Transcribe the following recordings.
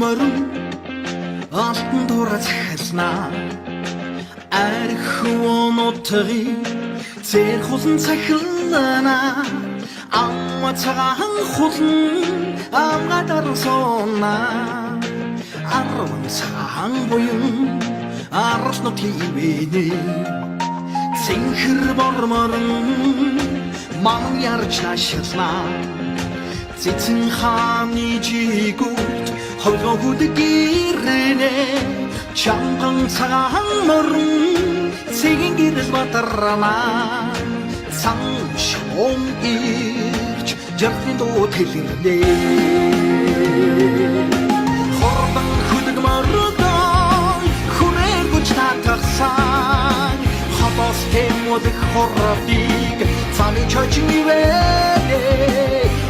морин алтан дураа захиалнаа архиунуудыг зэр хулан цахилнаа амма цагаан хулан амгадар сонаа арван цагаан буян арснотын ивэний цэнхэр борморн ман ярч нашилнаа цэцэн хааны жигүүт холгоод гэрэнэ чанган цагаан морн цэгийн гэрэл батарана цан шом ирч жартын дуу тэлэрнэ хорбан хүдэг мордой хүрээлгүч татарсан хатас тэмүүд хоррапиг цами чочнивэлэ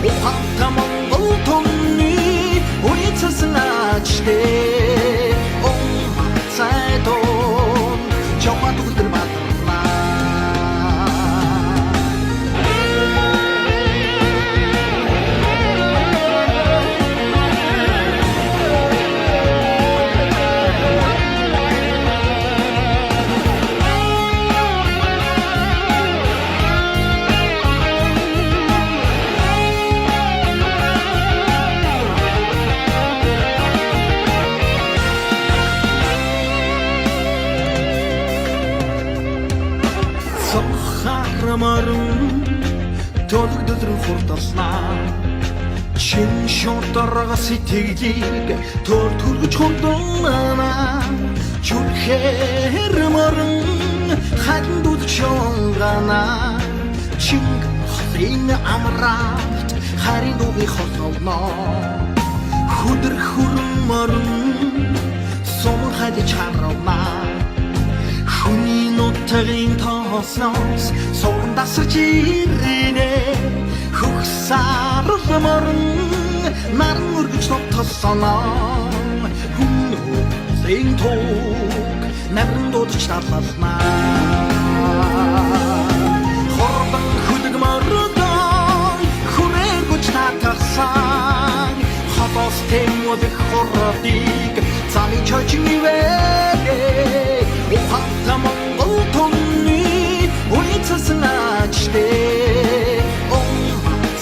ухамта монгол томни уйцасан ачдэ сайдон чамд үлдэр батна Марун төлөвлөрөн хурдалнаа чин шударга сэтгэлийг төр төргөж хурдалнаа чүрхээр марун хатанд үдчонгана чин хрин амраад харин дууги холно хүдэр хүрэн марун сум хадж харна хүний нутгийн тоосноос суун дасарч ирэнэ хөхсар морн наран үргэж тосоноо хүн тог наран дуудаж талалнаа хорбан хүдэг мордой хүрээлгүч татарсан хатас тэмүүд хоррапиг цами чочнивэлэ ухамта монгол томни уйцасан ачдэ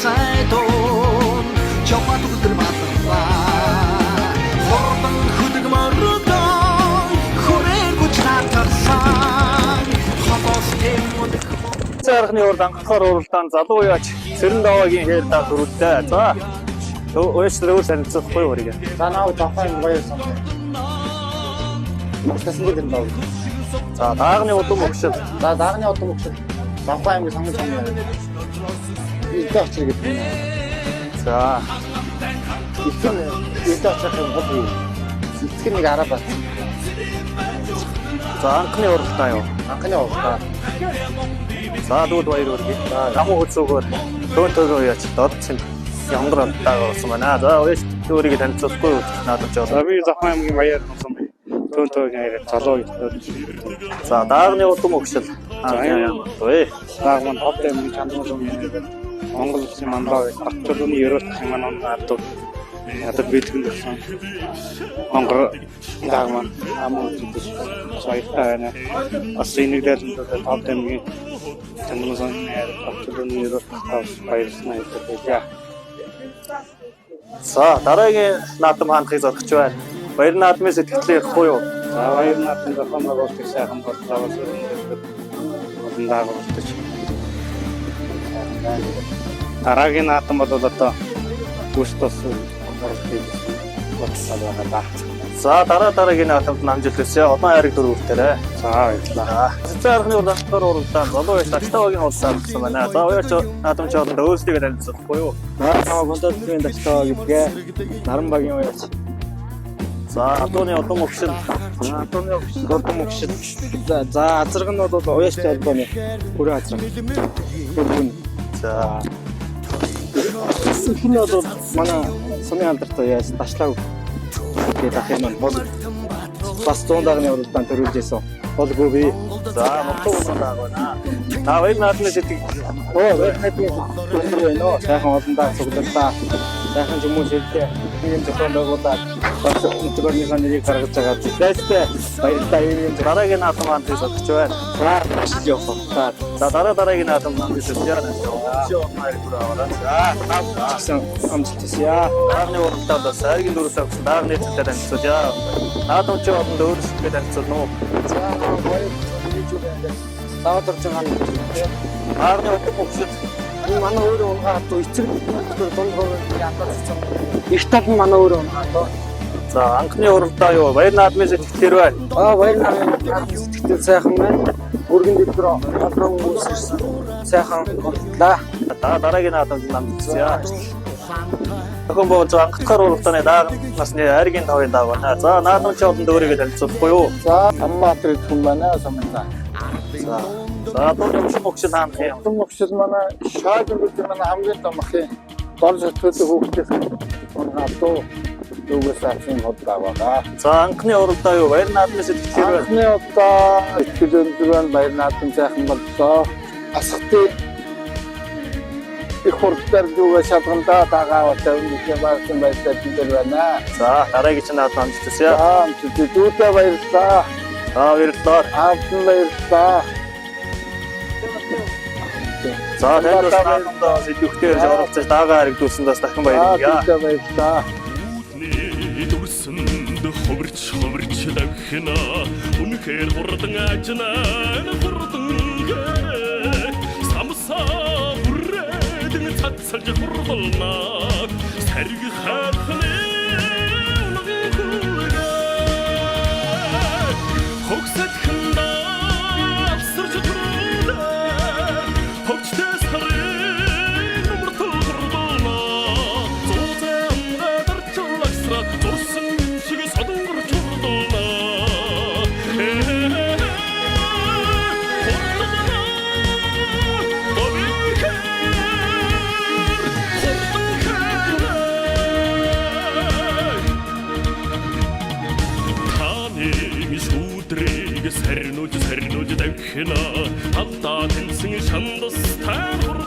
сайдон чамд үлдэр батна хорбан хүдэг мордой хүрээлгүч татарсан хатас тэмүүд цаархны урд анхаар уралдаан залуу яач Цэрэн даваагийн хээр та төрүүлдэ. За өөчлөө санацхгүй үргээ. За наа тавхан гоё сан. Мартасан гэдэг нь. За даагны удам өгшөл. За даагны удам өгшөл. Тавхан аймаг сонгож байна. Илдээч гэдэг нь. За илдээч гэх юм бол эцэг нэг араа бат. за анхны уралдаан юу? Анхны уралдаан. За дүүд баяр үргээ. За намуу хөцөөгөр төөнтөөгөө яач додсон янгар таагаасан байна. За өөрийгөө танилцуулахгүй надад жоо. За би Завхан аймгийн баяр болсон. Төөнтөөгийн залуу гэдэг. За даагны удам өгшөл. Ой. Дааг маань хот аймгийн чандрын юм. Монгол улсын мандаа ачаалны ерөөс хэмээн надад ядад бэлгэн болсон. Монгол дааг маань амуу зүгс саятай байна. Асинэгдэл хот аймгийн чандрын ачаалны ерөөс баярлна гэдэг. За дараагийн наадам хандахыг зорхиж байна. Баяр наадмын сэтгэлээ ярихгүй юу? За баяр наадмын зохион байгуулагчид сайхан боловсруулж даагуулж. Дараагийн наадам бол одоо бүс тус болчихлоо. За дараагийн наадамд намжилт өсөө олон хайрыг дөрвөлтээрээ. За баярлалаа. Цаархны уралдаан уралдаан залуу яш тагтаагийн улсаар болсон байна. За уяач наадамч олон өөрсдөө танилцуулахгүй юу? За намаа гонтодгийн дагтаа гэдгээ наран багийн уяач. За адууны удам өгшил. Атомны удам өгшил. За азарг нь бол уяачтай альбомны бүрэн азарг. За хин бол манай сумын алдартай уяач ташлаг гэдэг ах юм бол бас 100 дагны уралдаан төрүүлж байсан. Болгүй би. за мотор удаа байна. Та баяр наадмын сэтгэл. Оо, баяр наадмын сайхан олон даа цуглалаа. сайхан хүмүүс ирдээ ийм зохион байгуулаад бас өнөөдрийнхөө нэрийг гаргаж байгаа. Тэстэй баярлалаа ийм Дараагийн наадам маань тийш бодож байна. маш их явах. За дараагийн наадам маань тийш яана. За амжилтсаа. Дараагийн уралдаанд бас сайгийн дөрөвсөө өгсөн дараагийн нийтлэлээр танилцуулъя. Наадам чи олон өөрсдөө танилцуулна уу? За Саадр жагаан. Дараагийн уралдаанд өгсөн Энэ манай өөрөө унгаад эцэг дунд руу яндарсан. Их тал нь манай өөрөө унгаад. за анхны уралдаа юу? Баяр наадмын сэтгэлээр байна. Баяр наадмын сэтгэл сайхан байна. Өргөн дэвтэр олон хүмүүс ирсэн. Сайхан боллоо. Дараагийн наадамд намжицъя. Охин бол анхдахаар уралдааны даагнаас насны айргийн тавын даагна. За наадам чи олон өөрийгөө танилцуулахгүй юу? За Амматрид хүн байна самта. За том шмогшил хаан хэ. Том могшил манай шаагийн бүлэг манай хамгийн том ах юм. Дон зөвхөн хүүхдээс унгаадуу дүүгээс авсан бодлоо байгаа. За анхны уралдаа юу? Баяр наадмын сэтгэлээр байна. Анхны удаа сэтгэл өндөр баяр наадам сайхан боллоо. Асхтыг их хурдтай дүүгээ шалгандаа дагаа тавьсан байсан байдлаар дээр байна. За дараагийн чинь наадам амжилтсаа. Дүүтэй баярлалаа. Баярлалаа. Аавн баярлалаа. За танд бас наадамдаа сэдвүүхтээр оролцож дагаа харагдуулсандаас дахин баярлалаа. Дүүтэй баярлалаа. дүрсэнд ховрч давхина үнэхээр хурдан ажна хурдан самсаа бүрээдэн цацалж хурдална сариг хайхны хогсад хэнда авсарч түрүүлээ хогчтой сарын мөртөл хурдална зузаан дарчлагсра зурсан шиг содонгор чурдална сэрнүүж давхина хатаа тэнсэн шандас таар